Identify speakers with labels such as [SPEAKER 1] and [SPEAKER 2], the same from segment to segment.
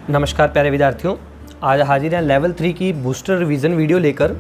[SPEAKER 1] नमस्कार प्यारे विद्यार्थियों, आज हाजिर हैं लेवल 3 की बूस्टर रिवीजन वीडियो लेकर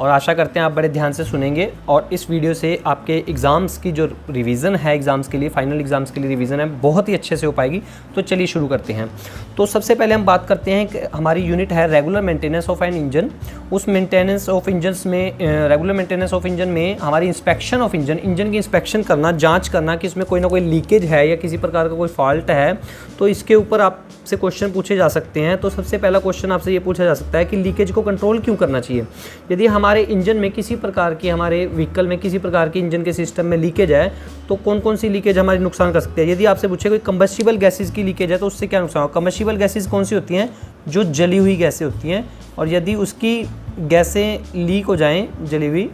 [SPEAKER 1] और आशा करते हैं आप बड़े ध्यान से सुनेंगे और इस वीडियो से आपके एग्ज़ाम्स की जो रिवीजन है, एग्ज़ाम्स के लिए, फाइनल एग्ज़ाम्स के लिए रिवीजन है, बहुत ही अच्छे से हो पाएगी। तो चलिए शुरू करते हैं। तो सबसे पहले हम बात करते हैं कि हमारी यूनिट है regular maintenance of an engine. उस मेंटेनेंस ऑफ इंजन्स में रेगुलर मेंटेनेंस ऑफ इंजन में हमारी इंस्पेक्शन ऑफ इंजन की इंस्पेक्शन करना, जाँच करना कि इसमें कोई ना कोई लीकेज है या किसी प्रकार का कोई फॉल्ट है, तो इसके ऊपर आपसे क्वेश्चन पूछे जा सकते हैं। तो सबसे पहला क्वेश्चन आपसे ये पूछा जा सकता है कि लीकेज को कंट्रोल क्यों करना चाहिए। यदि हमारे इंजन में किसी प्रकार की, हमारे व्हीकल में किसी प्रकार की इंजन के सिस्टम में लीकेज है तो कौन कौन सी लीकेज हमारी नुकसान कर सकती है। यदि आपसे पूछे कोई कंबस्टिबल गैसेज की लीकेज है तो उससे क्या नुकसान होगा। कंबस्टिबल गैसेज कौन सी होती हैं? जो जली हुई गैसें होती हैं, और यदि उसकी गैसें लीक हो जाएं जली हुई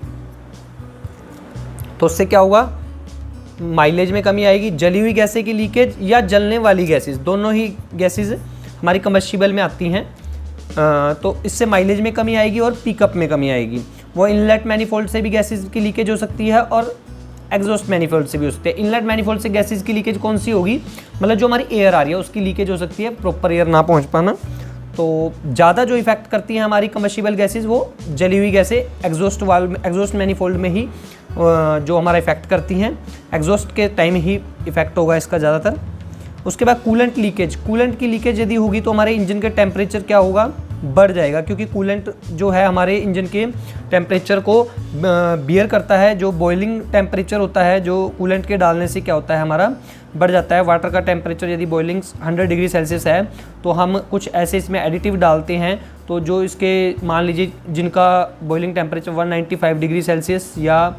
[SPEAKER 1] तो उससे क्या होगा, माइलेज में कमी आएगी। जली हुई गैसें की लीकेज या जलने वाली गैसेज, दोनों ही गैसेज हमारी कंबस्टिबल में आती हैं, तो इससे माइलेज में कमी आएगी और पिकअप में कमी आएगी। वो इनलेट मैनिफोल्ड से भी गैसेज की लीकेज हो सकती है और एग्जॉस्ट मैनिफोल्ड से भी हो सकती है। इनलेट मैनिफोल्ड से गैसेज की लीकेज कौन सी होगी, मतलब जो हमारी एयर आ रही है उसकी लीकेज हो सकती है, प्रॉपर एयर ना पहुंच पाना। तो ज़्यादा जो इफेक्ट करती हैं हमारी कंबस्टिबल गैसेज वो जली हुई गैसें एग्जॉस्ट मैनिफोल्ड में ही जो हमारा इफेक्ट करती हैं। एग्जॉस्ट के टाइम ही इफेक्ट होगा इसका ज़्यादातर। उसके बाद कूलेंट लीकेज, कूलेंट की लीकेज यदि होगी तो हमारे इंजन का टेम्परेचर क्या होगा, बढ़ जाएगा, क्योंकि कूलेंट जो है हमारे इंजन के टेम्परेचर को बियर करता है। जो बॉइलिंग टेम्परेचर होता है जो कूलेंट के डालने से क्या होता है, हमारा बढ़ जाता है। वाटर का टेम्परेचर यदि बॉइलिंग 100 डिग्री सेल्सियस है तो हम कुछ ऐसे इसमें एडिटिव डालते हैं, तो जो इसके मान लीजिए जिनका बॉइलिंग टेम्परेचर 195 डिग्री सेल्सियस या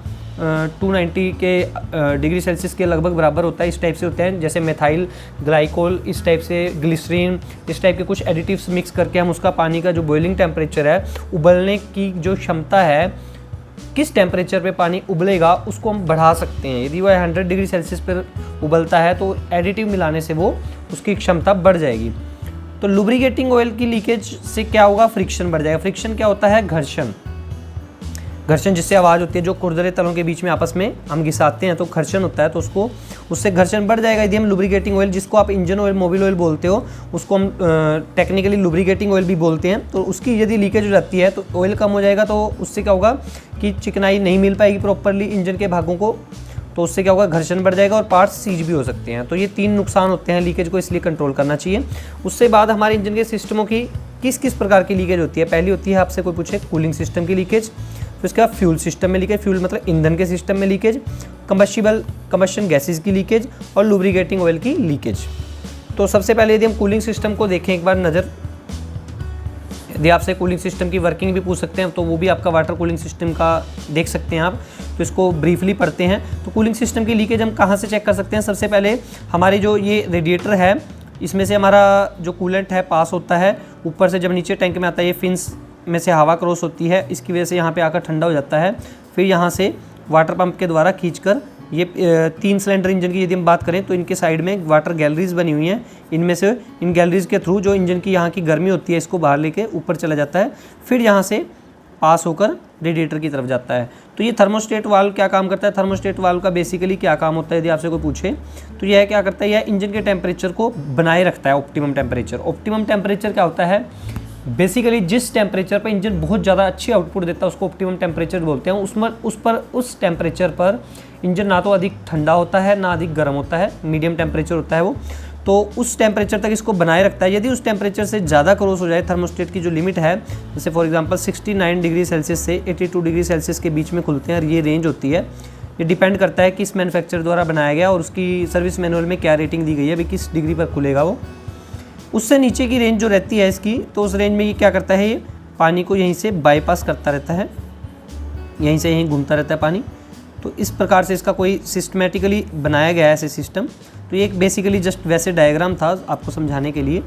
[SPEAKER 1] 290 के डिग्री सेल्सियस के लगभग बराबर होता है, इस टाइप से होते हैं। जैसे मेथाइल ग्लाइकोल, इस टाइप से ग्लिसरीन, इस टाइप के कुछ एडिटिव्स मिक्स करके हम उसका पानी का जो बॉइलिंग टेम्परेचर है, उबलने की जो क्षमता है, किस टेम्परेचर पे पानी उबलेगा उसको हम बढ़ा सकते हैं। यदि वह 100 डिग्री सेल्सियस पर उबलता है तो एडिटिव मिलाने से वो उसकी क्षमता बढ़ जाएगी। तो लुब्रिकेटिंग ऑयल की लीकेज से क्या होगा, फ्रिक्शन बढ़ जाएगा। फ्रिक्शन क्या होता है, घर्षण जिससे आवाज़ होती है, जो खुरदरे तलों के बीच में आपस में हम घिसाते हैं तो घर्षण होता है, तो उससे घर्षण बढ़ जाएगा। यदि हम लुब्रिकेटिंग ऑयल, जिसको आप इंजन ऑयल, मोबिल ऑयल बोलते हो, उसको हम टेक्निकली लुब्रिकेटिंग ऑयल भी बोलते हैं, तो उसकी यदि लीकेज हो जाती है तो ऑयल कम हो जाएगा, तो उससे क्या होगा कि चिकनाई नहीं मिल पाएगी प्रॉपरली इंजन के भागों को, तो उससे क्या होगा, घर्षण बढ़ जाएगा और पार्ट्स सीज भी हो सकते हैं। तो ये 3 नुकसान होते हैं लीकेज को, इसलिए कंट्रोल करना चाहिए। उससे बाद हमारे इंजन के सिस्टमों की किस किस प्रकार की लीकेज होती है। पहली होती है, आपसे कोई पूछे, कूलिंग सिस्टम की लीकेज। फिर उसके बाद फ्यूल सिस्टम में लीकेज, फ्यूल मतलब ईंधन के सिस्टम में लीकेज, कंबस्शन गैसेज की लीकेज और लुब्रिकेटिंग ऑयल की लीकेज। तो सबसे पहले यदि हम कूलिंग सिस्टम को देखें एक बार नज़र, यदि आपसे कूलिंग सिस्टम की वर्किंग भी पूछ सकते हैं तो वो भी आपका वाटर कूलिंग सिस्टम का देख सकते हैं आप। तो इसको ब्रीफली पढ़ते हैं। तो कूलिंग सिस्टम की लीकेज हम कहाँ से चेक कर सकते हैं। सबसे पहले हमारे जो ये रेडिएटर है, इसमें से हमारा जो कूलेंट है पास होता है, ऊपर से जब नीचे टैंक में आता है, ये फिन्स में से हवा क्रॉस होती है, इसकी वजह से यहाँ पे आकर ठंडा हो जाता है। फिर यहाँ से वाटर पंप के द्वारा खींचकर ये 3 सिलेंडर इंजन की यदि हम बात करें तो इनके साइड में वाटर गैलरीज बनी हुई हैं, इनमें से इन गैलरीज के थ्रू जो इंजन की यहाँ की गर्मी होती है इसको बाहर लेके ऊपर चला जाता है, फिर यहाँ से पास होकर रेडिएटर की तरफ जाता है। तो ये थर्मोस्टेट वाल्व क्या काम करता है। थर्मोस्टेट वाल्व का बेसिकली क्या काम होता है, यदि आपसे कोई पूछे तो यह क्या करता है, यह इंजन के टेम्परेचर को बनाए रखता है, ऑप्टिमम टेम्परेचर। ऑप्टिमम टेम्परेचर क्या होता है, बेसिकली जिस टेम्परेचर पर इंजन बहुत ज़्यादा अच्छी आउटपुट देता है उसको ऑप्टिमम टेम्परेचर बोलते हैं। उस टेम्परेचर पर इंजन ना तो अधिक ठंडा होता है ना अधिक गर्म होता है, मीडियम टेम्परेचर होता है वो, तो उस टेम्परेचर तक इसको बनाए रखता है। यदि उस टेम्परेचर से ज़्यादा क्रॉस हो जाए, थर्मोस्टेट की जो लिमिट है, जैसे फॉर एग्जांपल 69 डिग्री सेल्सियस से 82 डिग्री सेल्सियस के बीच में खुलते हैं और ये रेंज होती है। ये डिपेंड करता है किस मैन्युफैक्चरर द्वारा बनाया गया और उसकी सर्विस मैनुअल में क्या रेटिंग दी गई है, अभी किस डिग्री पर खुलेगा वो। उससे नीचे की रेंज जो रहती है इसकी, तो उस रेंज में ये क्या करता है, ये पानी को यहीं से बाईपास करता रहता है, यहीं से यहीं घूमता रहता है पानी। तो इस प्रकार से इसका कोई सिस्टमेटिकली बनाया गया है ऐसे सिस्टम। तो ये एक बेसिकली जस्ट वैसे डायग्राम था आपको समझाने के लिए।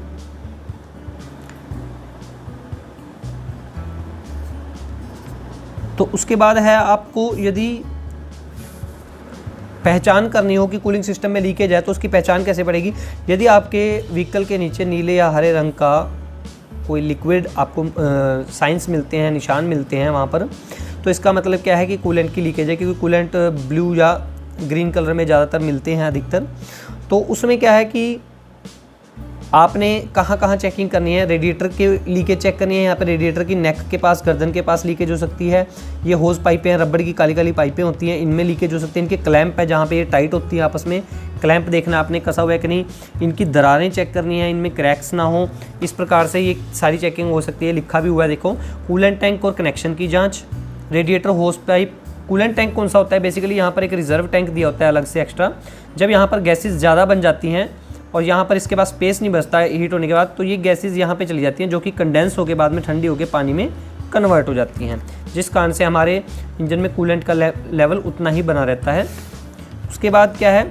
[SPEAKER 1] तो उसके बाद है, आपको यदि पहचान करनी हो कि कूलिंग सिस्टम में लीकेज है तो उसकी पहचान कैसे पड़ेगी। यदि आपके व्हीकल के नीचे नीले या हरे रंग का कोई लिक्विड आपको साइंस मिलते हैं, निशान मिलते हैं वहाँ पर, तो इसका मतलब क्या है कि कूलेंट की लीकेज है, क्योंकि कूलेंट ब्लू या ग्रीन कलर में ज़्यादातर मिलते हैं अधिकतर। तो उसमें क्या है कि आपने कहाँ कहाँ चेकिंग करनी है, रेडिएटर के लीकेज चेक करनी है। यहाँ पे रेडिएटर की नेक के पास, गर्दन के पास लीकेज हो सकती है। ये होज पाइपें हैं, रबड़ की काली काली पाइपें होती हैं, इनमें लीकेज हो सकती है। इनके क्लैंप है जहाँ पे ये टाइट होती है आपस में, क्लैंप देखना आपने कसा हुआ है कि नहीं। इनकी दरारें चेक करनी है, इनमें क्रैक्स ना हो, इस प्रकार से ये सारी चेकिंग हो सकती है। लिखा भी हुआ है देखो, कूलेंट टैंक और कनेक्शन की जाँच, radiator hose pipe. Coolant tank कौन सा होता है, बेसिकली यहाँ पर एक रिजर्व टैंक दिया होता है अलग से एक्स्ट्रा। जब यहाँ पर गैसेस ज़्यादा बन जाती हैं और यहाँ पर इसके पास स्पेस नहीं बचता है हीट होने के बाद, तो ये गैसेस यहाँ पे चली जाती हैं, जो कि कंडेंस होकर बाद में ठंडी होकर पानी में कन्वर्ट हो जाती हैं, जिस कारण से हमारे इंजन में कूलेंट का लेवल उतना ही बना रहता है। उसके बाद क्या है,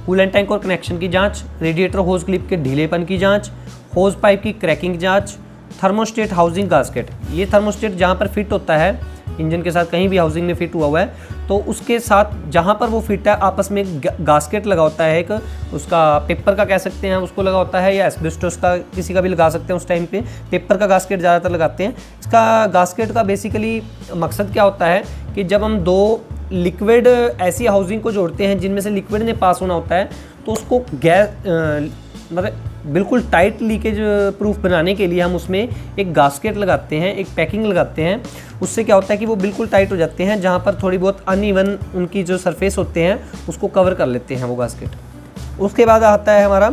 [SPEAKER 1] कूलेंट टैंक और कनेक्शन की जाँच, रेडिएटर होज क्लिप के ढीलेपन की जाँच, होज पाइप की क्रैकिंग जाँच, थर्मोस्टेट हाउसिंग गास्केट। ये थर्मोस्टेट जहाँ पर फिट होता है इंजन के साथ, कहीं भी हाउसिंग में फिट हुआ है, तो उसके साथ जहाँ पर वो फिट है आपस में गास्केट लगा होता है एक, उसका पेपर का कह सकते हैं उसको लगा होता है, या एस्बेस्टोस का किसी का भी लगा सकते हैं। उस टाइम पे पेपर का गास्केट ज़्यादातर लगाते हैं। इसका गास्केट का बेसिकली मकसद क्या होता है कि जब हम दो लिक्विड ऐसी हाउसिंग को जोड़ते हैं जिनमें से लिक्विड ने पास होना होता है, तो उसको गैस मतलब बिल्कुल टाइट लीकेज प्रूफ बनाने के लिए हम उसमें एक गास्केट लगाते हैं, एक पैकिंग लगाते हैं। उससे क्या होता है कि वो बिल्कुल टाइट हो जाते हैं, जहाँ पर थोड़ी बहुत अनइवन उनकी जो सरफेस होते हैं उसको कवर कर लेते हैं वो गास्केट। उसके बाद आता है हमारा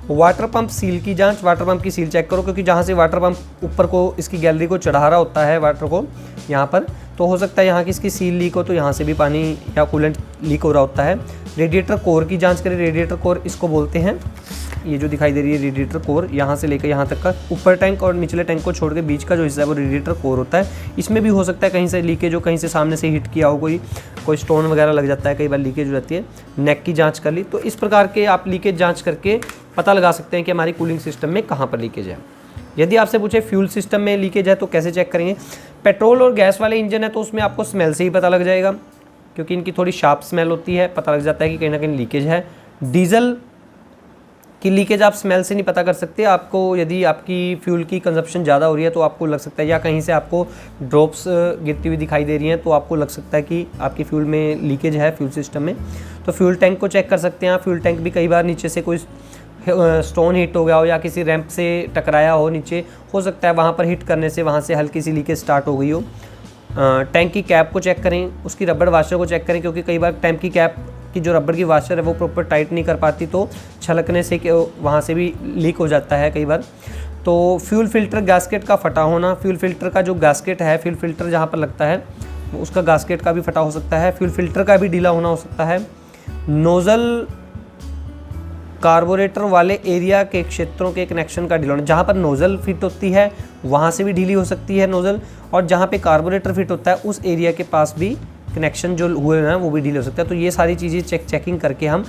[SPEAKER 1] वाटर पंप सील की जांच। वाटर पंप की सील चेक करो, क्योंकि जहाँ से वाटर पंप ऊपर को इसकी गैलरी को चढ़ा रहा होता है वाटर को यहाँ पर, तो हो सकता है यहाँ की इसकी सील लीक हो, तो यहाँ से भी पानी या कूलेंट लीक हो रहा होता है। रेडिएटर कोर की जांच करें। रेडिएटर कोर इसको बोलते हैं, ये जो दिखाई दे रही है रेडिएटर कोर, यहाँ से लेकर यहाँ तक का ऊपर टैंक और निचले टैंक को छोड़ के बीच का जो हिस्सा है वो रेडिएटर कोर होता है। इसमें भी हो सकता है कहीं से लीकेज हो, कहीं से सामने से हिट किया हो, कोई स्टोन वगैरह लग जाता है, कई बार लीकेज हो जाती है। नेक की जांच कर ली। तो इस प्रकार के आप लीकेज जांच करके पता लगा सकते हैं कि हमारी कूलिंग सिस्टम में कहाँ पर लीकेज है। यदि आपसे पूछे फ्यूल सिस्टम में लीकेज है तो कैसे चेक करेंगे। पेट्रोल और गैस वाले इंजन है तो उसमें आपको स्मेल से ही पता लग जाएगा, क्योंकि इनकी थोड़ी शार्प स्मेल होती है, पता लग जाता है कि कहीं ना कहीं लीकेज है। डीजल की लीकेज आप स्मेल से नहीं पता कर सकते। आपको यदि आपकी फ्यूल की कंजप्शन ज़्यादा हो रही है तो आपको लग सकता है, या कहीं से आपको ड्रॉप्स गिरती हुई दिखाई दे रही हैं तो आपको लग सकता है कि आपकी फ्यूल में लीकेज है फ्यूल सिस्टम में। तो फ्यूल टैंक को चेक कर सकते हैं। फ्यूल टैंक भी कई बार नीचे से कोई स्टोन हिट हो गया हो या किसी रैंप से टकराया हो नीचे, हो सकता है वहाँ पर हिट करने से वहाँ से हल्की सी लीकेज स्टार्ट हो गई हो। टैंक की कैप को चेक करें, उसकी रबड़ वाशर को चेक करें, क्योंकि कई बार टैंक की कैप की जो रबड़ की वाशर है वो प्रॉपर टाइट नहीं कर पाती, तो छलकने से वहाँ से भी लीक हो जाता है कई बार। तो फ्यूल फिल्टर गैस्केट का फटा होना, फ्यूल फिल्टर का जो गैस्केट है, फ्यूल फिल्टर जहाँ पर लगता है उसका गैस्केट का भी फटा हो सकता है। फ्यूल फिल्टर का भी ढीला होना हो सकता है। नोज़ल कार्बोरेटर वाले एरिया के क्षेत्रों के कनेक्शन का ढीला होना, जहाँ पर नोज़ल फिट होती है वहाँ से भी ढीली हो सकती है नोज़ल, और जहाँ पे कार्बोरेटर फिट होता है उस एरिया के पास भी कनेक्शन जो हुए हैं वो भी ढीले हो सकता है। तो ये सारी चीज़ें चेकिंग करके हम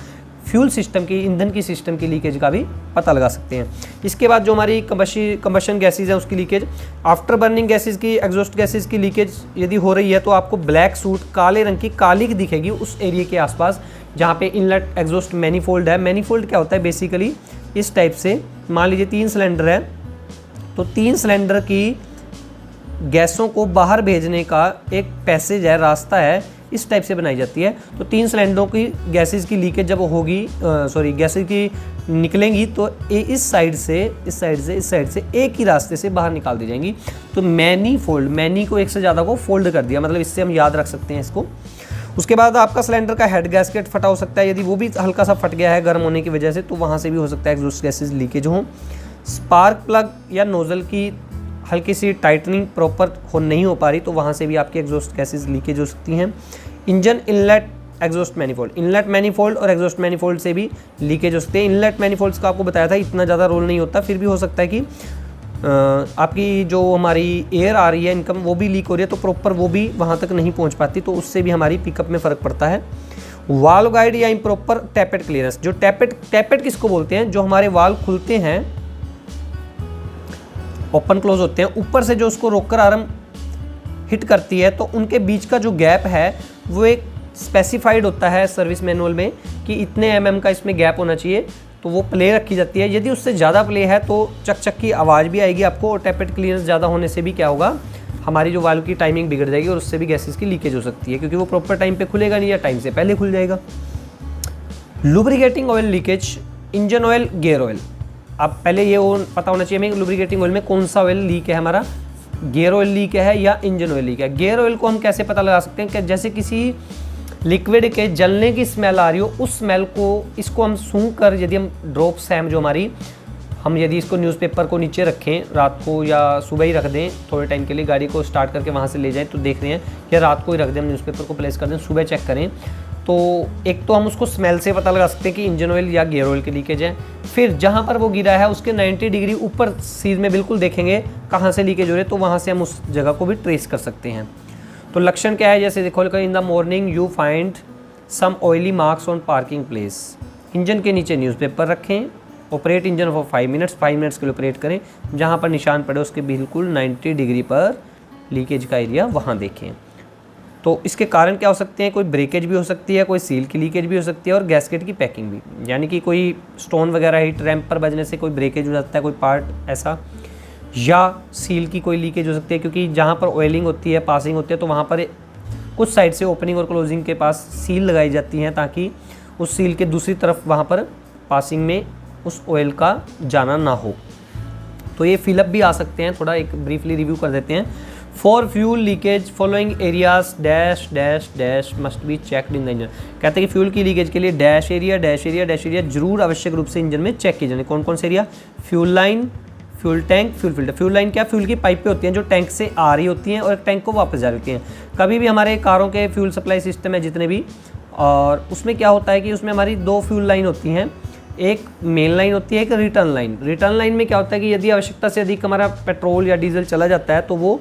[SPEAKER 1] फ्यूल सिस्टम की, ईंधन की सिस्टम की लीकेज का भी पता लगा सकते हैं। इसके बाद जो हमारी कंबशन गैसेज है उसकी लीकेज, आफ्टर बर्निंग गैसेज की, एग्जॉस्ट गैसेज की लीकेज यदि हो रही है तो आपको ब्लैक सूट, काले रंग की कालिक दिखेगी उस एरिया के आसपास जहाँ पे इनलेट एग्जॉस्ट मैनीफोल्ड है। मैनीफोल्ड क्या होता है, बेसिकली इस टाइप से मान लीजिए 3 सिलेंडर है, तो 3 सिलेंडर की गैसों को बाहर भेजने का एक पैसेज है, रास्ता है, इस टाइप से बनाई जाती है। तो 3 सिलेंडरों की गैसेज की लीकेज जब होगी, गैसेज की निकलेंगी तो इस साइड से इस साइड से एक ही रास्ते से बाहर निकाल दी जाएंगी। तो मैनी फोल्ड, मैनी को एक से ज़्यादा को फोल्ड कर दिया, मतलब इससे हम याद रख सकते हैं इसको। उसके बाद आपका सिलेंडर का हेड गैस्केट फटा हो सकता है, यदि वो भी हल्का सा फट गया है गर्म होने की वजह से तो वहाँ से भी हो सकता है एग्जॉस्ट गैसेज लीकेज हो। स्पार्क प्लग या नोज़ल की हल्की सी टाइटनिंग प्रॉपर नहीं हो पा रही तो वहाँ से भी आपकी एग्जॉस्ट गैसेज लीकेज हो सकती हैं। Engine inlet exhaust manifold, inlet manifold और एग्जॉस्ट मैनीफोल्ड से भी लीकेज हो सकते हैं। इनलेट मैनीफोल्ड्स का आपको बताया था इतना ज़्यादा रोल नहीं होता, फिर भी हो सकता है कि आपकी जो हमारी एयर आ रही है इनकम वो भी लीक हो रही है, तो प्रॉपर वो भी वहाँ तक नहीं पहुँच पाती, तो उससे भी हमारी पिकअप में फ़र्क पड़ता है। वाल्व गाइड या इम्प्रॉपर टैपेट क्लियरेंस, जो टैपेट किसको बोलते हैं, जो हमारे वाल्व खुलते हैं, ओपन क्लोज होते हैं, ऊपर से जो उसको रोककर आर्म हिट करती है, तो उनके बीच का जो गैप है वो एक स्पेसिफाइड होता है सर्विस मैनुअल में कि इतने mm का इसमें गैप होना चाहिए, तो वो प्ले रखी जाती है। यदि उससे ज़्यादा प्ले है तो चक चक की आवाज़ भी आएगी आपको, और टैपेट क्लियरेंस ज़्यादा होने से भी क्या होगा, हमारी जो वाल्व की टाइमिंग बिगड़ जाएगी और उससे भी गैसेस की लीकेज हो सकती है, क्योंकि वो प्रॉपर टाइम पे खुलेगा नहीं या टाइम से पहले खुल जाएगा। Lubricating oil leakage, engine oil, gear oil, अब पहले ये पता होना चाहिए हमें लुब्रिकेटिंग ऑयल में कौन सा ऑयल लीक है, हमारा गियर ऑयल लीक है या इंजन ऑयल लीक है। गियर ऑयल को हम कैसे पता लगा सकते हैं कि जैसे किसी लिक्विड के जलने की स्मेल आ रही हो, उस स्मेल को इसको हम सूंघ कर यदि हम ड्रॉप सैम जो हमारी, हम यदि इसको न्यूज़पेपर को नीचे रखें रात को या सुबह ही रख दें थोड़े टाइम के लिए, गाड़ी को स्टार्ट करके वहाँ से ले जाएं तो देख रहे हैं, या रात को ही रख दें, हम न्यूज़पेपर को प्लेस कर दें, सुबह चेक करें, तो एक तो हम उसको स्मेल से पता लगा सकते हैं कि इंजन ऑयल या गियर ऑयल की लीकेज है। फिर जहाँ पर वो गिरा है उसके 90 डिग्री ऊपर सीध में बिल्कुल देखेंगे कहाँ से लीकेज हो रही है, तो वहाँ से हम उस जगह को भी ट्रेस कर सकते हैं। तो लक्षण क्या है, जैसे देखो in the morning you find some oily marks on parking place. Engine के नीचे न्यूज़पेपर रखें, operate engine for 5 minutes, 5 minutes के लिए ऑपरेट करें, जहाँ पर निशान पड़े उसके बिल्कुल 90 डिग्री पर लीकेज का एरिया वहाँ देखें। तो इसके कारण क्या हो सकते हैं, कोई ब्रेकेज भी हो सकती है, कोई सील की लीकेज भी हो सकती है और गैस्केट की पैकिंग भी, यानी कि कोई स्टोन वगैरह हीट रैंप पर बजने से कोई ब्रेकेज हो जाता है, कोई पार्ट ऐसा, या सील की कोई लीकेज हो सकती है, क्योंकि जहाँ पर ऑयलिंग होती है, पासिंग होती है, तो वहाँ पर कुछ साइड से ओपनिंग और क्लोजिंग के पास सील लगाई जाती हैं ताकि उस सील के दूसरी तरफ वहाँ पर पासिंग में उस ऑयल का जाना ना हो। तो ये फिलअप भी आ सकते हैं, थोड़ा एक ब्रीफली रिव्यू कर देते हैं। For fuel leakage following areas dash dash dash must be checked in the engine. कहते हैं कि फ्यूल की लीकेज के लिए dash area dash area dash area जरूर आवश्यक रूप से इंजन में चेक किए जाने। कौन कौन से area, fuel line, fuel tank, fuel filter. Fuel line क्या, फ्यूल की पाइपें होती हैं जो टैंक से आ रही होती हैं और एक टैंक को वापस जा रही होती हैं। कभी भी हमारे कारों के फ्यूल सप्लाई सिस्टम है जितने भी, और उसमें क्या होता है कि उसमें हमारी 2 फ्यूल लाइन होती हैं, एक मेन लाइन होती है, एक रिटर्न लाइन। रिटर्न लाइन में क्या होता है कि यदि आवश्यकता से अधिक हमारा पेट्रोल या डीजल चला जाता है तो वो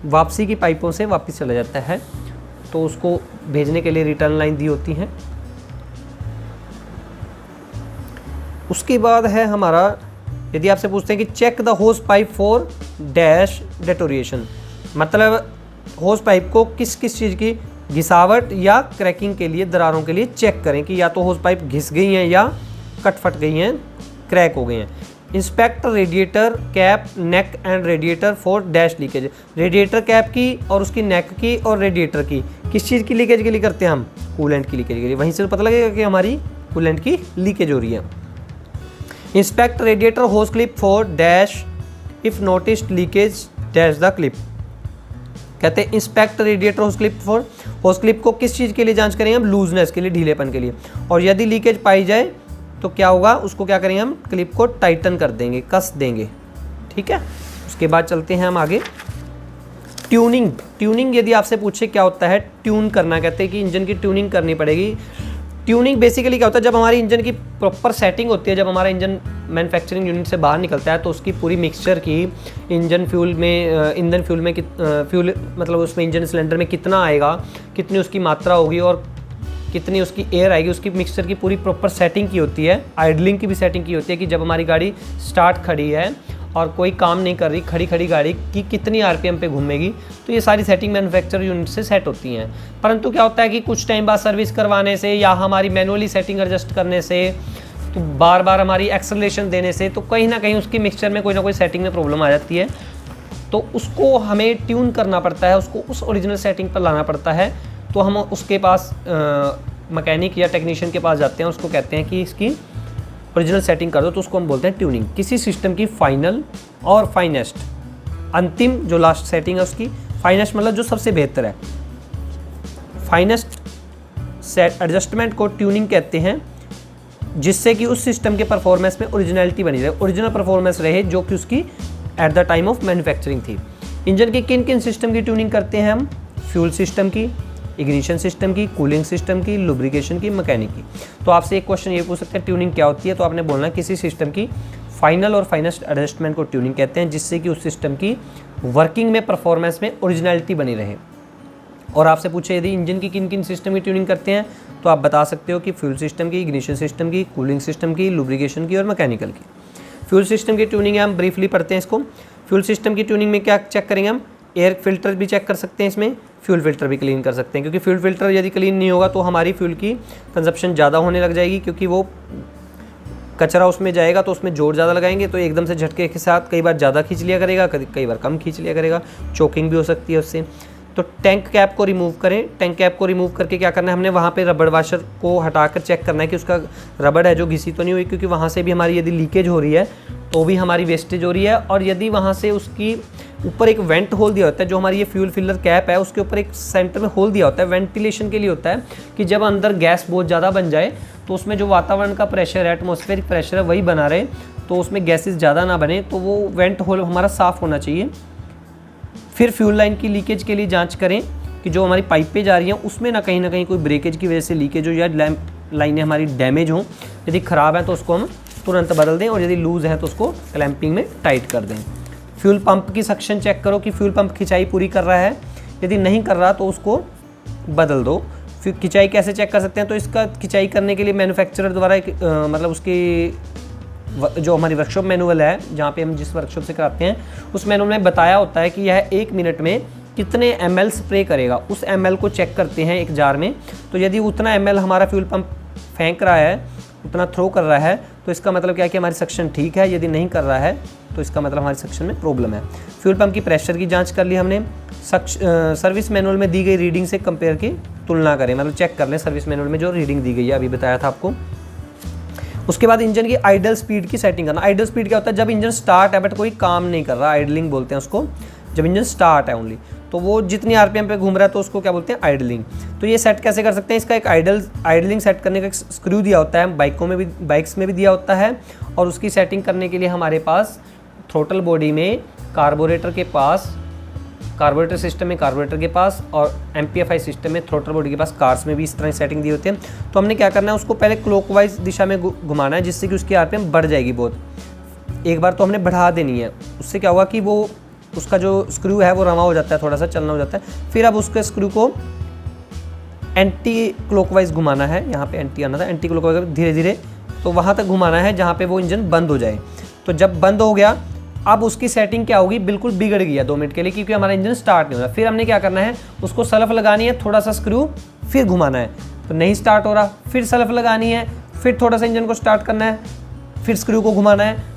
[SPEAKER 1] वापसी की पाइपों से वापस चला जाता है, तो उसको भेजने के लिए रिटर्न लाइन दी होती हैं। उसके बाद है हमारा, यदि आपसे पूछते हैं कि check the hose pipe for dash deterioration, मतलब होस पाइप को किस किस चीज़ की घिसावट या क्रैकिंग के लिए, दरारों के लिए चेक करें कि या तो होस पाइप घिस गई हैं या कट फट गई हैं, क्रैक हो गए हैं। Inspect radiator cap neck and radiator for dash leakage. Radiator cap की और उसकी नेक की और रेडिएटर की किस चीज़ की लीकेज के लिए करते हैं हम, कूलेंट की लीकेज के लिए। वहीं से पता लगेगा कि हमारी कूलेंट की लीकेज हो रही है। इंस्पेक्ट रेडिएटर होस clip for dash if noticed leakage dash the clip. कहते हैं इंस्पेक्ट रेडिएटर होस क्लिप फॉर, होस क्लिप को किस चीज़ के लिए जांच करेंगे हम, लूजनेस के लिए, ढीलेपन के लिए। और यदि लीकेज पाई जाए तो क्या होगा, उसको क्या करेंगे हम, क्लिप को टाइटन कर देंगे, कस देंगे, ठीक है। उसके बाद चलते हैं हम आगे। ट्यूनिंग, ट्यूनिंग यदि आपसे पूछे क्या होता है, ट्यून करना, कहते हैं कि इंजन की ट्यूनिंग करनी पड़ेगी। ट्यूनिंग बेसिकली क्या होता है, जब हमारी इंजन की प्रॉपर सेटिंग होती है, जब हमारा इंजन मैन्युफैक्चरिंग यूनिट से बाहर निकलता है तो उसकी पूरी मिक्सचर की इंजन फ्यूल में, ईंधन फ्यूल में फ्यूल मतलब उसमें इंजन सिलेंडर में कितना आएगा, कितनी उसकी मात्रा होगी और कितनी उसकी एयर आएगी, उसकी मिक्सचर की पूरी प्रॉपर सेटिंग की होती है। आइडलिंग की भी सेटिंग की होती है कि जब हमारी गाड़ी स्टार्ट खड़ी है और कोई काम नहीं कर रही, खड़ी खड़ी गाड़ी की कितनी आरपीएम पे घूमेगी, तो ये सारी सेटिंग मैन्युफैक्चर यूनिट से सेट होती हैं। परंतु क्या होता है कि कुछ टाइम बाद सर्विस करवाने से या हमारी मैनुअली सेटिंग एडजस्ट करने से, तो बार बार हमारी एक्सेलरेशन देने से, तो कहीं ना कहीं उसकी मिक्सचर में कोई ना कोई सेटिंग में प्रॉब्लम आ जाती है, तो उसको हमें ट्यून करना पड़ता है, उसको उस ओरिजिनल सेटिंग पर लाना पड़ता है। तो हम उसके पास मैकेनिक या टेक्नीशियन के पास जाते हैं, उसको कहते हैं कि इसकी ओरिजिनल सेटिंग कर दो, तो उसको हम बोलते हैं ट्यूनिंग। किसी सिस्टम की फाइनल और फाइनेस्ट, अंतिम जो लास्ट सेटिंग है उसकी, फाइनेस्ट मतलब जो सबसे बेहतर है, फाइनेस्ट सेट एडजस्टमेंट को ट्यूनिंग कहते हैं, जिससे कि उस सिस्टम के परफॉर्मेंस में ओरिजिनलिटी बनी रहे, ओरिजिनल परफॉर्मेंस रहे जो कि उसकी at the time of manufacturing थी। इंजन के किन किन सिस्टम की ट्यूनिंग करते हैं हम, फ्यूल सिस्टम की, इग्निशन सिस्टम की, कूलिंग सिस्टम की, लुब्रिकेशन की, मैकेनिक की। तो आपसे एक क्वेश्चन ये पूछ सकते हैं ट्यूनिंग क्या होती है, तो आपने बोलना किसी सिस्टम की फाइनल और फाइनेस्ट एडजस्टमेंट को ट्यूनिंग कहते हैं, जिससे कि उस सिस्टम की वर्किंग में, परफॉर्मेंस में ओरिजिनलिटी बनी रहे। और आपसे पूछे यदि इंजन की किन किन सिस्टम की ट्यूनिंग करते हैं, तो आप बता सकते हो कि फ्यूल सिस्टम की, इग्निशन सिस्टम की, कूलिंग सिस्टम की, लुब्रिकेशन की और मैकेनिकल की। फ्यूल सिस्टम की ट्यूनिंग है, हम ब्रीफली पढ़ते हैं इसको। फ्यूल सिस्टम की ट्यूनिंग में क्या चेक करेंगे हम, एयर फिल्टर भी चेक कर सकते हैं, इसमें फ्यूल फिल्टर भी क्लीन कर सकते हैं, क्योंकि फ्यूल फिल्टर यदि क्लीन नहीं होगा तो हमारी फ्यूल की कंजप्शन ज़्यादा होने लग जाएगी, क्योंकि वो कचरा उसमें जाएगा तो उसमें जोर ज़्यादा लगाएंगे तो एकदम से झटके के साथ कई बार ज़्यादा खींच लिया करेगा, कई बार कम खींच लिया करेगा, चोकिंग भी हो सकती है उससे। तो टैंक कैप को रिमूव करें, टैंक कैप को रिमूव करके क्या करना है, हमने वहाँ पे रबड़ वाशर को हटाकर चेक करना है कि उसका रबड़ है जो घिसी तो नहीं हुई, क्योंकि वहाँ से भी हमारी यदि लीकेज हो रही है तो भी हमारी वेस्टेज हो रही है। और यदि वहाँ से उसकी ऊपर एक वेंट होल दिया होता है, जो हमारी ये फ्यूल फिलर कैप है उसके ऊपर एक सेंटर में होल दिया होता है, वेंटिलेशन के लिए होता है कि जब अंदर गैस बहुत ज़्यादा बन जाए तो उसमें जो वातावरण का प्रेशर है, एटमॉस्फेरिक प्रेशर है, वही बना रहे, तो उसमें गैसेस ज़्यादा ना बने, तो वो वेंट होल हमारा साफ़ होना चाहिए। फिर फ्यूल लाइन की लीकेज के लिए जांच करें कि जो हमारी पाइपें जा रही हैं उसमें ना कहीं कोई ब्रेकेज की वजह से लीकेज हो या लाइनें हमारी डैमेज हों। यदि ख़राब है तो उसको हम तुरंत बदल दें, और यदि लूज़ है तो उसको क्लैंपिंग में टाइट कर दें। फ्यूल पंप की सक्शन चेक करो कि फ्यूल पंप खिंचाई पूरी कर रहा है, यदि नहीं कर रहा तो उसको बदल दो। फिर खिंचाई कैसे चेक कर सकते हैं, तो इसका खिंचाई करने के लिए मैन्युफैक्चरर द्वारा एक मतलब उसकी जो हमारी वर्कशॉप मैनुअल है, जहाँ पे हम जिस वर्कशॉप से कराते हैं, उस मैनुअल में बताया होता है कि यह 1 मिनट में कितने ml स्प्रे करेगा। उस ml को चेक करते हैं एक जार में, तो यदि उतना ml हमारा फ्यूल पंप फेंक रहा है, उतना थ्रो कर रहा है, तो इसका मतलब क्या है कि हमारी सक्शन ठीक है। यदि नहीं कर रहा है तो इसका मतलब हमारी सक्शन में प्रॉब्लम है। फ्यूल पंप की प्रेशर की जांच कर ली हमने। सर्विस मैनुअल में दी गई रीडिंग से कंपेयर की तुलना करें, मतलब चेक कर लें सर्विस मैनुअल में जो रीडिंग दी गई है, अभी बताया था आपको। उसके बाद इंजन की आइडल स्पीड की सेटिंग करना। आइडल स्पीड क्या होता है, जब इंजन स्टार्ट है बट कोई काम नहीं कर रहा, आइडलिंग बोलते हैं उसको। जब इंजन स्टार्ट है ओनली, तो वो जितनी आरपीएम पे घूम रहा है तो उसको क्या बोलते हैं, आइडलिंग। तो ये सेट कैसे कर सकते हैं, इसका एक आइडलिंग सेट करने का एक स्क्रू दिया होता है, बाइक्स में भी दिया होता है। और उसकी सेटिंग करने के लिए हमारे पास थ्रोटल बॉडी में कार्बोरेटर सिस्टम में कार्बोरेटर के पास, और एमपीएफआई सिस्टम में थ्रोटल बॉडी के पास, कार्स में भी इस तरह सेटिंग दी होती है। तो हमने क्या करना है, उसको पहले क्लॉकवाइज दिशा में घुमाना है, जिससे कि उसकी आरपीएम बढ़ जाएगी बहुत। एक बार तो हमने बढ़ा देनी है, उससे क्या होगा कि वो उसका जो स्क्रू है वो रवा हो जाता है, थोड़ा सा चलना हो जाता है। फिर अब उसके स्क्रू को एंटी क्लॉकवाइज घुमाना है, यहाँ पे एंटी आना था, एंटी क्लॉकवाइज धीरे धीरे तो वहाँ तक घुमाना है जहाँ पे वो इंजन बंद हो जाए। तो जब बंद हो गया, अब उसकी सेटिंग क्या होगी, बिल्कुल बिगड़ गया 2 मिनट के लिए, क्योंकि हमारा इंजन स्टार्ट नहीं हो रहा। फिर हमने क्या करना है, उसको सल्फ लगानी है, थोड़ा सा स्क्रू फिर घुमाना है, तो नहीं स्टार्ट हो रहा, फिर सल्फ लगानी है, फिर थोड़ा सा इंजन को स्टार्ट करना है, फिर स्क्रू को घुमाना है,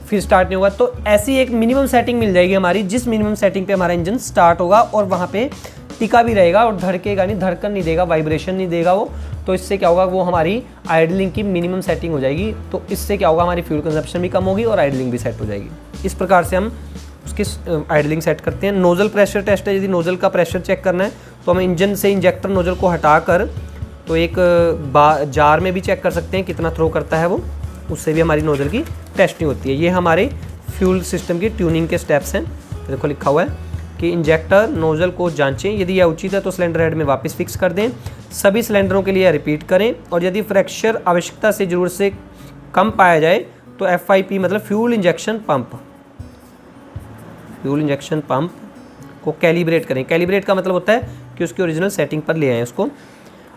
[SPEAKER 1] फिर स्टार्ट नहीं होगा। तो ऐसी एक मिनिमम सेटिंग मिल जाएगी हमारी, जिस मिनिमम सेटिंग पे हमारा इंजन स्टार्ट होगा और वहाँ पे टिका भी रहेगा और धड़केगा नहीं, धड़कन नहीं देगा, वाइब्रेशन नहीं देगा वो। तो इससे क्या होगा, वो हमारी आइडलिंग की मिनिमम सेटिंग हो जाएगी। तो इससे क्या होगा, हमारी फ्यूल कंजप्शन भी कम होगी और आइडलिंग भी सेट हो जाएगी। इस प्रकार से हम उसकी आइडलिंग सेट करते हैं। नोजल प्रेशर टेस्ट है, यदि नोजल का प्रेशर चेक करना है तो हम इंजन से इंजेक्टर नोजल को हटाकर तो एक जार में भी चेक कर सकते हैं कितना थ्रो करता है वो, उससे भी हमारी नोजल की टेस्टिंग होती है। ये हमारे फ्यूल सिस्टम की ट्यूनिंग के स्टेप्स हैं। देखो लिखा हुआ है कि इंजेक्टर नोजल को जांचें, यदि यह उचित है तो सिलेंडर हेड में वापस फिक्स कर दें। सभी सिलेंडरों के लिए रिपीट करें, और यदि फ्रैक्चर आवश्यकता से ज़रूरत से कम पाया जाए तो FIP मतलब फ्यूल इंजेक्शन पंप को कैलिब्रेट करें। कैलिब्रेट का मतलब होता है कि उसकी ओरिजिनल सेटिंग पर ले आएँ उसको।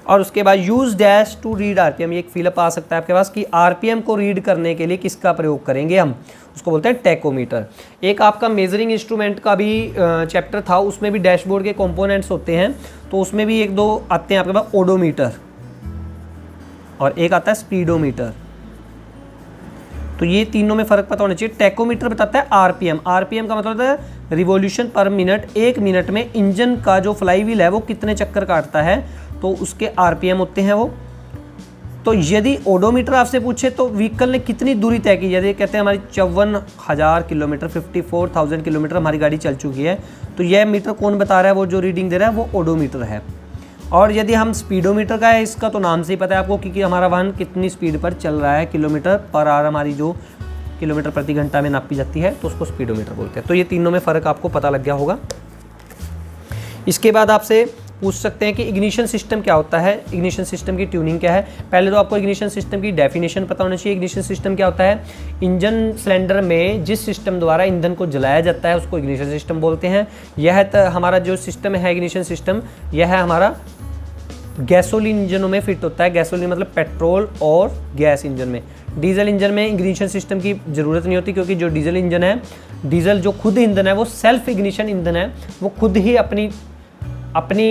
[SPEAKER 1] और उसके बाद use dash to read RPM, ये एक फिलअप आ सकता है आपके पास कि आरपीएम को रीड करने के लिए किसका प्रयोग करेंगे हम, उसको बोलते हैं टैकोमीटर। एक आपका मेजरिंग इंस्ट्रूमेंट का भी चैप्टर था, उसमें भी डैशबोर्ड के कंपोनेंट्स होते हैं, तो उसमें भी 1-2 आते हैं आपके पास, ओडोमीटर और एक आता है स्पीडोमीटर। तो ये तीनों में फ़र्क पता होना चाहिए। टैकोमीटर बताता है आरपीएम, आरपीएम का मतलब होता है रिवॉल्यूशन पर मिनट, 1 मिनट में इंजन का जो फ्लाईव्हील है वो कितने चक्कर काटता है, तो उसके आरपीएम होते हैं वो। तो यदि ओडोमीटर आपसे पूछे तो व्हीकल ने कितनी दूरी तय की, यदि कहते हैं हमारी 54,000 किलोमीटर 54,000 किलोमीटर हमारी गाड़ी चल चुकी है, तो यह मीटर कौन बता रहा है, वो जो रीडिंग दे रहा है वो ओडोमीटर है। और यदि हम स्पीडोमीटर का है, इसका तो नाम से ही पता है आपको, क्योंकि हमारा वाहन कितनी स्पीड पर चल रहा है, किलोमीटर पर आवर हमारी जो किलोमीटर प्रति घंटा में नापी जाती है, तो उसको स्पीडोमीटर बोलते हैं। तो ये तीनों में फ़र्क आपको पता लग गया होगा। इसके बाद आपसे पूछ सकते हैं कि इग्निशन सिस्टम क्या होता है, इग्निशन सिस्टम की ट्यूनिंग क्या है। पहले तो आपको इग्निशन सिस्टम की डेफिनेशन पता होना चाहिए। इग्निशन सिस्टम क्या होता है, इंजन सिलेंडर में जिस सिस्टम द्वारा ईंधन को जलाया जाता है उसको इग्निशन सिस्टम बोलते हैं। यह हमारा जो सिस्टम है इग्निशन सिस्टम, यह है हमारा गैसोलीन इंजनों में फिट होता है। गैसोलीन मतलब पेट्रोल और गैस इंजन में। डीजल इंजन में इग्निशन सिस्टम की ज़रूरत नहीं होती, क्योंकि जो डीजल इंजन है, डीजल जो खुद ईंधन है वो सेल्फ इग्निशन ईंधन है, वो खुद ही अपनी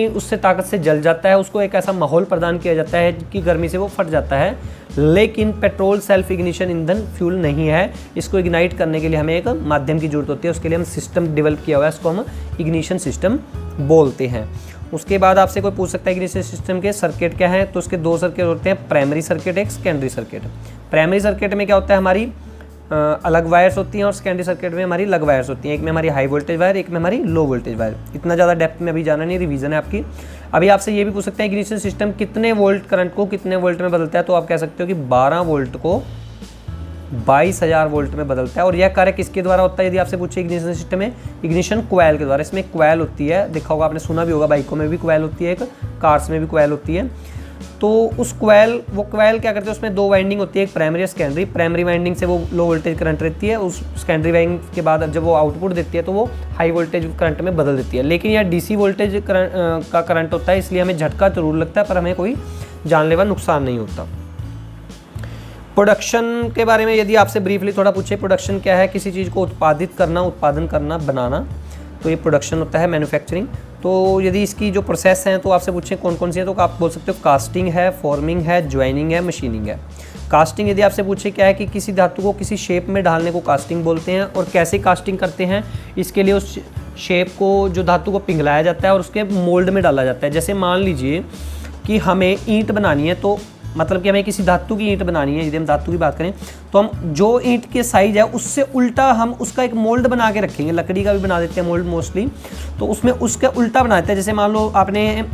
[SPEAKER 1] उससे ताकत से जल जाता है, उसको एक ऐसा माहौल प्रदान किया जाता है कि गर्मी से वो फट जाता है। लेकिन पेट्रोल सेल्फ इग्निशन ईंधन फ्यूल नहीं है, इसको इग्नाइट करने के लिए हमें एक माध्यम की जरूरत होती है, उसके लिए हम सिस्टम डेवलप किया हुआ है, इसको हम इग्निशन सिस्टम बोलते हैं। उसके बाद आपसे कोई पूछ सकता है इग्निशन सिस्टम के सर्किट क्या है, तो उसके 2 सर्किट होते हैं, प्राइमरी सर्किट एक सेकेंडरी सर्किट। प्राइमरी सर्किट में क्या होता है, हमारी अलग वायर्स होती हैं और सेकेंडरी सर्किट में हमारी अलग वायर्स होती हैं। एक में हमारी हाई वोल्टेज वायर, एक में हमारी लो वोल्टेज वायर। इतना ज़्यादा डेप्थ में अभी जाना नहीं, रिवीजन है आपकी। अभी आपसे ये भी पूछ सकते हैं इग्निशन सिस्टम कितने वोल्ट करंट को कितने वोल्ट में बदलता है, तो आप कह सकते हो कि 12 वोल्ट को 22,000 वोल्ट में बदलता है। और यह कार्य किसके द्वारा होता है यदि आपसे पूछे इग्निशन सिस्टम में, इग्निशन कोयल के द्वारा। इसमें कोयल होती है, देखा होगा आपने, सुना भी होगा, बाइकों में भी कोयल होती है, एक कार्स में भी कोयल होती है। तो उस कोयल, वो कोयल क्या करते हैं, उसमें 2 वाइंडिंग होती है, एक प्राइमरी और सेकेंडरी। प्राइमरी वाइंडिंग से वो लो वोल्टेज करंट रहती है, उस सेकेंडरी वाइंडिंग के बाद जब वो आउटपुट देती है तो वो हाई वोल्टेज करंट में बदल देती है। लेकिन यह डीसी वोल्टेज का करंट होता है, इसलिए हमें झटका जरूर लगता है पर हमें कोई जानलेवा नुकसान नहीं होता। प्रोडक्शन के बारे में यदि आपसे ब्रीफली थोड़ा पूछे, प्रोडक्शन क्या है, किसी चीज़ को उत्पादित करना, उत्पादन करना, बनाना, तो ये प्रोडक्शन होता है, मैन्युफैक्चरिंग। तो यदि इसकी जो प्रोसेस हैं तो आपसे पूछें कौन कौन सी है, तो आप बोल सकते हो कास्टिंग है, फॉर्मिंग है, ज्वाइनिंग है, मशीनिंग है। कास्टिंग यदि आपसे पूछे क्या है कि किसी धातु को किसी शेप में ढालने को कास्टिंग बोलते हैं। और कैसे कास्टिंग करते हैं, इसके लिए उस शेप को, जो धातु को पिघलाया जाता है और उसके मोल्ड में डाला जाता है। जैसे मान लीजिए कि हमें ईंट बनानी है, तो मतलब कि हमें किसी धातु की ईंट बनानी है, यदि हम धातु की बात करें तो हम जो ईंट के साइज है उससे उल्टा हम उसका एक मोल्ड बना के रखेंगे। लकड़ी का भी बना देते हैं मोल्ड मोस्टली, तो उसमें उसका उल्टा बनाते हैं। जैसे मान लो आपने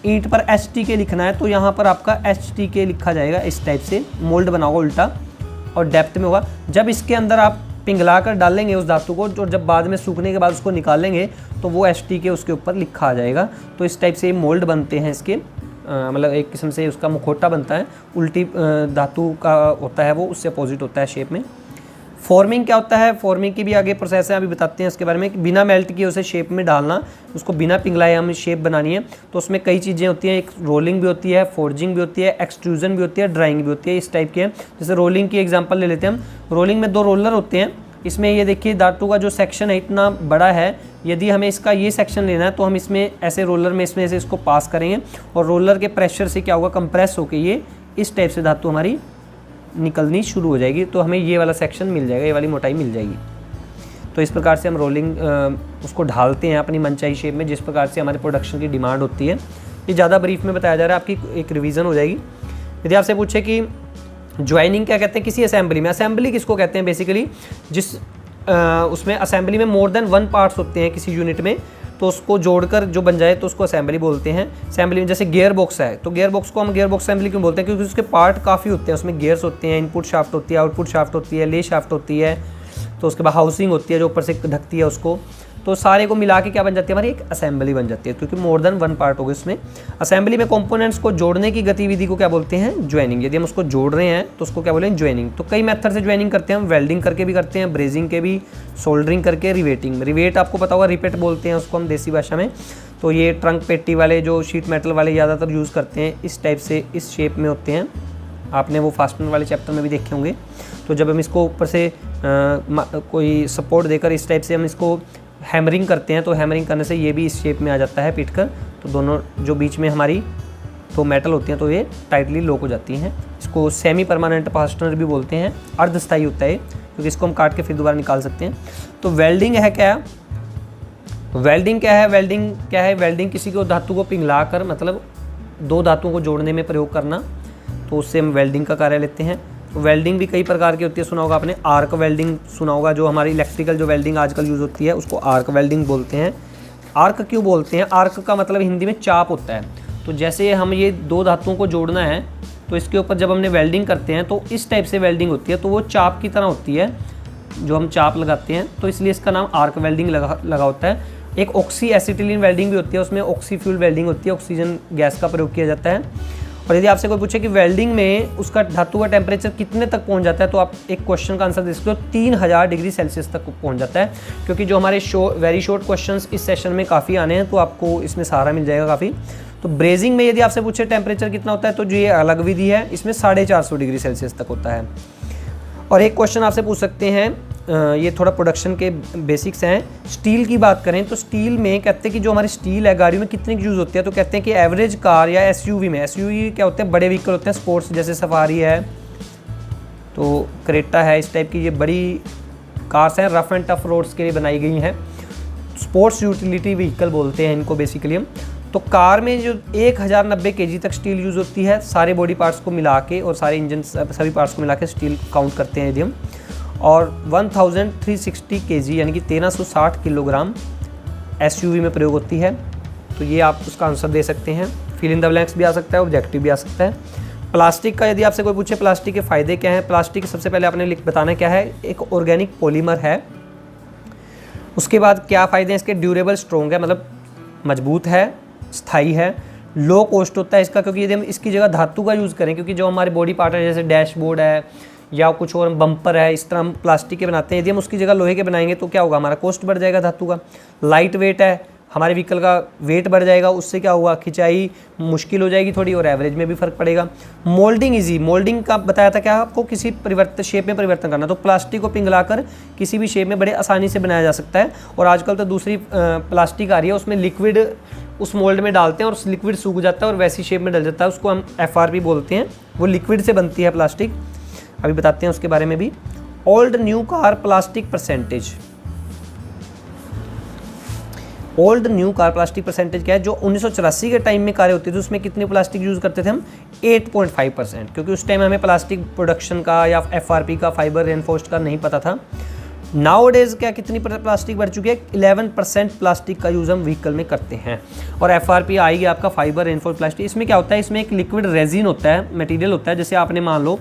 [SPEAKER 1] ईंट पर HTK लिखना है तो यहाँ पर आपका HTK लिखा जाएगा, इस टाइप से मोल्ड बना होगा उल्टा और डेप्थ में होगा। जब इसके अंदर आप पिघला कर डालेंगे उस धातु को, और जब बाद में सूखने के बाद उसको निकालेंगे तो वो HTK उसके ऊपर लिखा आ जाएगा। तो इस टाइप से मोल्ड बनते हैं इसके, मतलब एक किस्म से उसका मुखौटा बनता है, उल्टी धातु का होता है वो, उससे अपोजिट होता है शेप में। फॉर्मिंग क्या होता है, फॉर्मिंग की भी आगे प्रोसेस है, अभी बताते हैं इसके बारे में। बिना मेल्ट किए उसे शेप में डालना, उसको बिना पिघलाए हमें शेप बनानी है, तो उसमें कई चीज़ें होती हैं। एक रोलिंग भी होती है, फोर्जिंग भी होती है, एक्सट्रूजन भी होती है, ड्राइंग भी होती है, इस टाइप की है। जैसे रोलिंग की एग्जाम्पल ले लेते हैं हम। रोलिंग में 2 रोलर होते हैं, इसमें ये देखिए धातु का जो सेक्शन है इतना बड़ा है, यदि हमें इसका ये सेक्शन लेना है तो हम इसमें ऐसे रोलर में इसमें से इसको पास करेंगे और रोलर के प्रेशर से क्या होगा, कंप्रेस होकर ये इस टाइप से धातु हमारी निकलनी शुरू हो जाएगी, तो हमें ये वाला सेक्शन मिल जाएगा, ये वाली मोटाई मिल जाएगी। तो इस प्रकार से हम रोलिंग उसको ढालते हैं अपनी मनचाही शेप में, जिस प्रकार से हमारे प्रोडक्शन की डिमांड होती है। ये ज़्यादा ब्रीफ में बताया जा रहा है, आपकी एक रिवीजन हो जाएगी। यदि आपसे पूछे कि ज्वाइनिंग क्या कहते हैं किसी असेंबली में, असेंबली किसको कहते हैं बेसिकली, जिस उसमें असेंबली में मोर देन 1 पार्ट्स होते हैं किसी यूनिट में, तो उसको जोड़कर जो बन जाए तो उसको असेंबली बोलते हैं। असेंबली में जैसे गियर बॉक्स है, तो गियर बॉक्स को हम गियर बॉक्स असेंबली क्यों बोलते हैं, क्योंकि उसके पार्ट काफ़ी होते हैं, उसमें गियर्स होते हैं, इनपुट शाफ्ट होती है, आउटपुट शाफ्ट होती है, ले शाफ्ट होती है, तो उसके बाद हाउसिंग होती है जो ऊपर से ढकती है उसको, तो सारे को मिला के क्या बन जाती है हमारी एक असेंबली बन जाती है, क्योंकि मोर देन 1 पार्ट होगा इसमें। असेंबली में कंपोनेंट्स को जोड़ने की गतिविधि को क्या बोलते हैं, ज्वाइनिंग। यदि हम उसको जोड़ रहे हैं तो उसको क्या बोलेंगे, ज्वाइनिंग। तो कई मेथड से ज्वाइनिंग करते हैं हम, वेल्डिंग करके भी करते हैं, ब्रेजिंग के भी, सोल्डरिंग करके, रिवेटिंग। रिवेट आपको पता होगा, रिपेट बोलते हैं उसको हम देसी भाषा में। तो ये ट्रंक पेटी वाले जो शीट मेटल वाले ज़्यादातर यूज़ करते हैं, इस टाइप से इस शेप में होते हैं, आपने वो फास्टनर वाले चैप्टर में भी देखे होंगे। तो जब हम इसको ऊपर से कोई सपोर्ट देकर इस टाइप से हम इसको हैमरिंग करते हैं, तो हैमरिंग करने से ये भी इस शेप में आ जाता है पीट कर, तो दोनों जो बीच में हमारी तो मेटल होती हैं तो ये टाइटली लॉक हो जाती हैं। इसको सेमी परमानेंट फास्टनर भी बोलते हैं, अर्धस्थायी होता है क्योंकि इसको हम काट के फिर दोबारा निकाल सकते हैं। तो वेल्डिंग है क्या, वेल्डिंग क्या है, वेल्डिंग क्या है, वेल्डिंग किसी को धातु को पिघला कर, मतलब 2 धातुओं को जोड़ने में प्रयोग करना, तो उससे हम वेल्डिंग का कार्य लेते हैं। वेल्डिंग भी कई प्रकार की होती है, सुना होगा आपने आर्क वेल्डिंग सुना होगा, जो हमारी इलेक्ट्रिकल जो वेल्डिंग आजकल यूज़ होती है उसको आर्क वेल्डिंग बोलते हैं। आर्क क्यों बोलते हैं, आर्क का मतलब हिंदी में चाप होता है। तो जैसे हम ये 2 धातुओं को जोड़ना है तो इसके ऊपर जब हमने वेल्डिंग करते हैं तो इस टाइप से वेल्डिंग होती है, तो वो चाप की तरह होती है जो हम चाप लगाते हैं, तो इसलिए इसका नाम आर्क वेल्डिंग लगा होता है। एक ऑक्सी एसिटिलीन वेल्डिंग भी होती है, उसमें ऑक्सी फ्यूल वेल्डिंग होती है, ऑक्सीजन गैस का प्रयोग किया जाता है। और यदि आपसे कोई पूछे कि वेल्डिंग में उसका धातु का टेम्परेचर कितने तक पहुंच जाता है, तो आप एक क्वेश्चन का आंसर दे सकते हो, 3000 डिग्री सेल्सियस तक पहुंच जाता है। क्योंकि जो हमारे वेरी शॉर्ट क्वेश्चंस इस सेशन में काफ़ी आने हैं, तो आपको इसमें सहारा मिल जाएगा काफ़ी। तो ब्रेजिंग में यदि आपसे पूछे टेम्परेचर कितना होता है, तो जो ये अलग विधि है इसमें 450 डिग्री सेल्सियस तक होता है। और एक क्वेश्चन आपसे पूछ सकते हैं, ये थोड़ा प्रोडक्शन के बेसिक्स हैं। स्टील की बात करें तो स्टील में कहते हैं कि जो हमारी स्टील है गाड़ियों में कितनी यूज़ होती है, तो कहते हैं कि एवरेज कार या एसयूवी में, एसयूवी क्या होते हैं, बड़े व्हीकल होते हैं स्पोर्ट्स, जैसे सफारी है, तो क्रेटा है, इस टाइप की ये बड़ी कार्स हैं, रफ एंड टफ रोड्स के लिए बनाई गई हैं, स्पोर्ट्स यूटिलिटी व्हीकल बोलते हैं इनको बेसिकली हम। तो कार में जो 1090 kg तक स्टील यूज़ होती है, सारे बॉडी पार्ट्स को मिला के और सारे इंजन सभी पार्ट्स को मिला के स्टील काउंट करते हैं यदि हम। और 1360 kg यानी कि 1360 किलोग्राम SUV में प्रयोग होती है। तो ये आप उसका आंसर दे सकते हैं। फिल इन द ब्लैंक्स भी आ सकता है, ऑब्जेक्टिव भी आ सकता है। प्लास्टिक का यदि आपसे कोई पूछे प्लास्टिक के फ़ायदे क्या हैं, प्लास्टिक सबसे पहले आपने बताना क्या है, एक ऑर्गेनिक पॉलीमर है। उसके बाद क्या फ़ायदे हैं इसके, ड्यूरेबल स्ट्रॉन्ग है, मतलब मजबूत है, स्थायी है, लो कॉस्ट होता है इसका, क्योंकि यदि हम इसकी जगह धातु का यूज़ करें, क्योंकि जो हमारे बॉडी पार्ट है जैसे डैशबोर्ड है या कुछ और बम्पर है, इस तरह हम प्लास्टिक के बनाते हैं, यदि हम उसकी जगह लोहे के बनाएंगे तो क्या होगा, हमारा कॉस्ट बढ़ जाएगा धातु का। लाइट वेट है, हमारे व्हीकल का वेट बढ़ जाएगा, उससे क्या हुआ, खिंचाई मुश्किल हो जाएगी थोड़ी और एवरेज में भी फ़र्क पड़ेगा। मोल्डिंग इजी, मोल्डिंग का बताया था क्या आपको, किसी शेप में परिवर्तन करना, तो प्लास्टिक को पिघलाकर किसी भी शेप में बड़े आसानी से बनाया जा सकता है। और आजकल तो दूसरी प्लास्टिक आ रही है, उसमें लिक्विड उस मोल्ड में डालते हैं और लिक्विड सूख जाता है और वैसी शेप में डल जाता है, उसको हम FRP बोलते हैं, वो लिक्विड से बनती है प्लास्टिक, अभी बताते हैं उसके बारे में भी। Old new car plastic percentage, old new car plastic percentage क्या है, जो 1984 के टाइम में कारें होती थी उसमें कितनी प्लास्टिक यूज़ करते थे हम, 8.5%, क्योंकि उस टाइम हमें प्लास्टिक प्रोडक्शन का या FRP का, फाइबर रेनफोर्स्ड का नहीं पता था। नाउ डेज क्या कितनी प्लास्टिक बढ़ चुकी है, 11% प्लास्टिक का यूज़ हम व्हीकल में करते हैं। और FRP आएगी आपका फाइबर रेनफोर्स्ड प्लास्टिक। इसमें क्या होता है, इसमें एक लिक्विड रेजिन होता है, मटेरियल होता है, जैसे आपने मान लो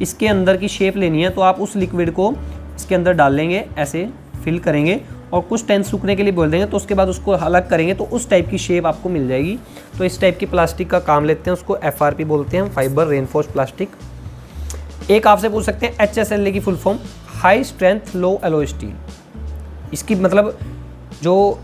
[SPEAKER 1] इसके अंदर की शेप लेनी है तो आप उस लिक्विड को इसके अंदर डाल लेंगे, ऐसे फिल करेंगे और कुछ टाइम सूखने के लिए बोल देंगे, तो उसके बाद उसको अलग करेंगे तो उस टाइप की शेप आपको मिल जाएगी। तो इस टाइप की प्लास्टिक का काम लेते हैं, उसको FRP बोलते हैं, फाइबर रेनफोर्स्ड प्लास्टिक। एक आपसे पूछ सकते हैं HSLA की फुल फॉर्म, हाई स्ट्रेंथ लो एलॉय स्टील। इसकी मतलब जो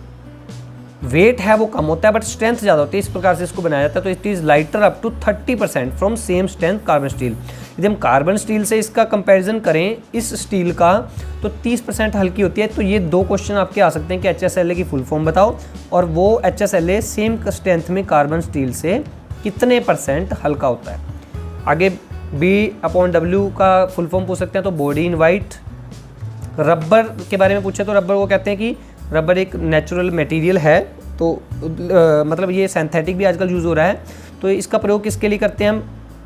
[SPEAKER 1] वेट है वो कम होता है बट स्ट्रेंथ ज़्यादा होती है, इस प्रकार से इसको बनाया जाता है। तो it is lighter up to 30% from same strength carbon steel. यदि हम कार्बन स्टील से इसका कंपैरिजन करें इस स्टील का, तो 30% हल्की होती है। तो ये दो क्वेश्चन आपके आ सकते हैं कि HSLA की फुल फॉर्म बताओ, और वो HSLA सेम स्ट्रेंथ में कार्बन स्टील से कितने % हल्का होता है। आगे B/W का फुल फॉर्म पूछ सकते हैं, तो बॉडी इन वाइट। रबर के बारे में पूछे तो रबर को कहते हैं कि रबर एक नेचुरल मटेरियल है, तो मतलब ये सिंथेटिक भी आजकल यूज़ हो रहा है। तो इसका प्रयोग किसके लिए करते हैं हम,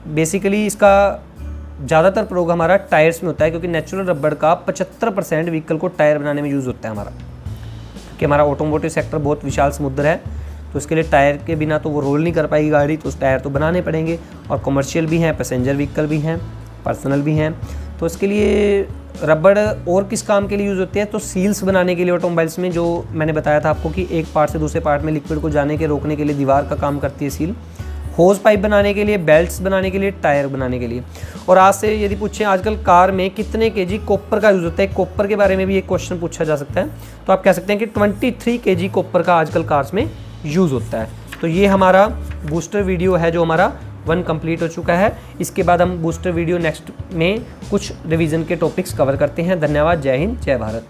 [SPEAKER 1] बेसिकली इसका ज़्यादातर प्रयोग हमारा टायर्स में होता है, क्योंकि नेचुरल रबर का 75% व्हीकल को टायर बनाने में यूज़ होता है हमारा, कि हमारा ऑटोमोटिव सेक्टर बहुत विशाल समुद्र है, तो इसके लिए टायर के बिना तो वो रोल नहीं कर पाएगी गाड़ी, तो उस टायर तो बनाने पड़ेंगे। और कमर्शियल भी हैं, पैसेंजर व्हीकल भी हैं, पर्सनल भी हैं, तो इसके लिए रबड़ और किस काम के लिए यूज़ होती है, तो सील्स बनाने के लिए ऑटोमोबाइल्स में, जो मैंने बताया था आपको कि एक पार्ट से दूसरे पार्ट में लिक्विड को जाने के रोकने के लिए दीवार का काम करती है सील। होज पाइप बनाने के लिए, बेल्ट्स बनाने के लिए, टायर बनाने के लिए। और आज से यदि पूछें आजकल कार में कितने kg कॉपर का यूज़ होता है, कॉपर के बारे में भी एक क्वेश्चन पूछा जा सकता है, तो आप कह सकते हैं कि 23 kg कॉपर का आजकल कार्स में यूज़ होता है। तो ये हमारा बूस्टर वीडियो है जो हमारा 1 कंप्लीट हो चुका है। इसके बाद हम बूस्टर वीडियो नेक्स्ट में कुछ रिवीजन के टॉपिक्स कवर करते हैं। धन्यवाद, जय हिंद, जय भारत।